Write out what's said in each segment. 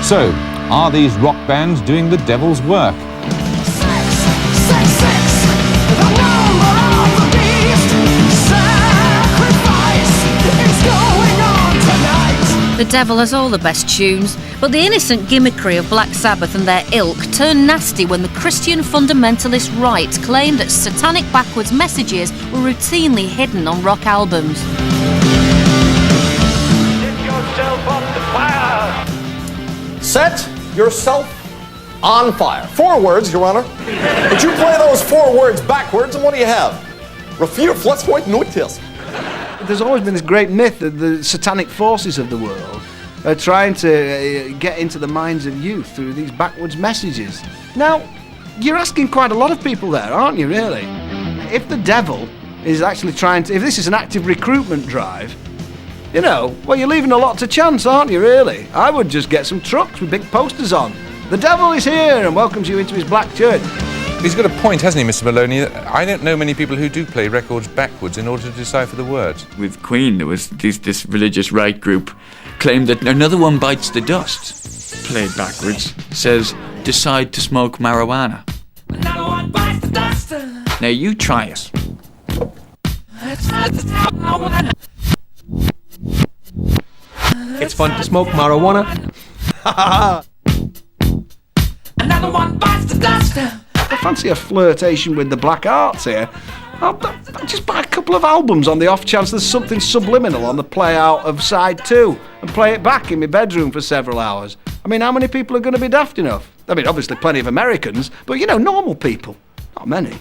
So, are these rock bands doing the devil's work? The devil has all the best tunes, but the innocent gimmickry of Black Sabbath and their ilk turned nasty when the Christian fundamentalist right claimed that satanic backwards messages were routinely hidden on rock albums. Set yourself on fire. 4 words, Your Honor. But you play those 4 words backwards, and what do you have? Refute, Flutsvoigt, Nuitis. There's always been this great myth that the satanic forces of the world are trying to get into the minds of youth through these backwards messages. Now, you're asking quite a lot of people there, aren't you, really? If the devil is actually trying to, if this is an active recruitment drive, you know, well, you're leaving a lot to chance, aren't you, really? I would just get some trucks with big posters on. The devil is here and welcomes you into his black church. He's got a point, hasn't he, Mr. Maloney? I don't know many people who do play records backwards in order to decipher the words. With Queen, there was this religious right group claimed that Another One Bites the Dust, played backwards, says, decide to smoke marijuana. Another one bites the dust. Now you try it. It's fun to smoke marijuana. Another one bites the dust. I fancy a flirtation with the black arts here. I'll just buy a couple of albums on the off chance there's something subliminal on the play out of side 2 and play it back in my bedroom for several hours. I mean, how many people are going to be daft enough? I mean, obviously plenty of Americans, but you know, normal people. Not many.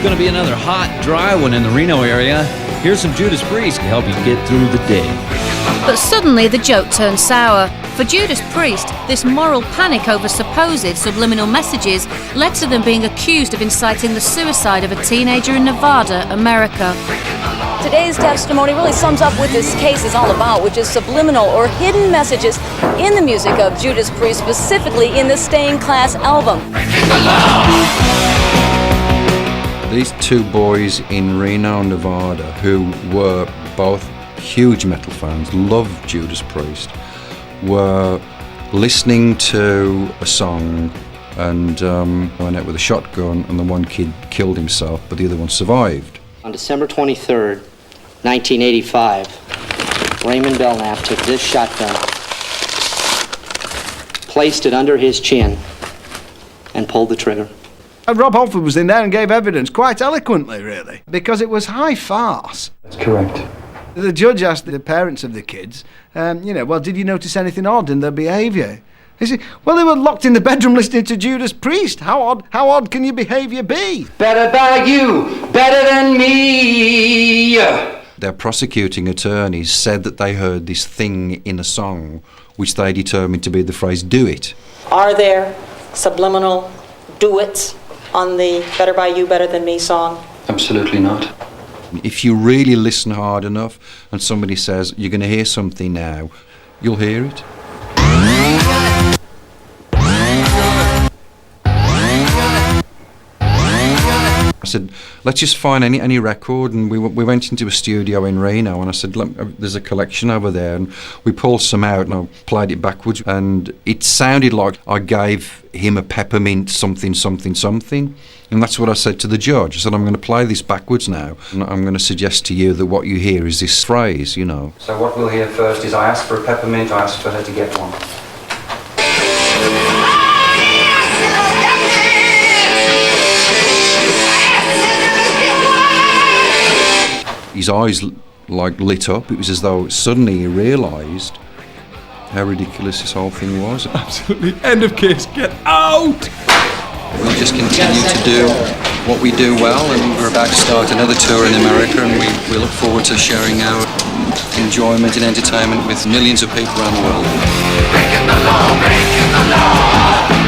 Going to be another hot, dry one in the Reno area. Here's some Judas Priest to help you get through the day. But suddenly the joke turned sour. For Judas Priest, this moral panic over supposed subliminal messages led to them being accused of inciting the suicide of a teenager in Nevada, America. Today's testimony really sums up what this case is all about, which is subliminal or hidden messages in the music of Judas Priest, specifically in the Stained Class album. These 2 boys in Reno, Nevada, who were both huge metal fans, loved Judas Priest, were listening to a song and went out with a shotgun, and the one kid killed himself, but the other one survived. On December 23rd, 1985, Raymond Belknap took this shotgun, placed it under his chin, and pulled the trigger. Rob Halford was in there and gave evidence quite eloquently, really, because it was high farce. That's correct. The judge asked the parents of the kids, well, did you notice anything odd in their behaviour? He said, well, they were locked in the bedroom listening to Judas Priest. How odd can your behaviour be? Better by you, better than me. Their prosecuting attorneys said that they heard this thing in a song which they determined to be the phrase, do it. Are there subliminal do-its on the Better By You, Better Than Me song? Absolutely not. If you really listen hard enough and somebody says, you're going to hear something now, you'll hear it. I said, let's just find any record, and we went into a studio in Reno, and I said, look, there's a collection over there, and we pulled some out, and I played it backwards, and it sounded like I gave him a peppermint something, and that's what I said to the judge. I said, I'm going to play this backwards now, and I'm going to suggest to you that what you hear is this phrase, you know. So what we'll hear first is I asked for a peppermint, I asked for her to get one. His eyes lit up. It was as though suddenly he realised how ridiculous this whole thing was. Absolutely. End of case. Get out! We'll just continue to do what we do well, and we're about to start another tour in America, and we look forward to sharing our enjoyment and entertainment with millions of people around the world. Breaking the law, breaking the law.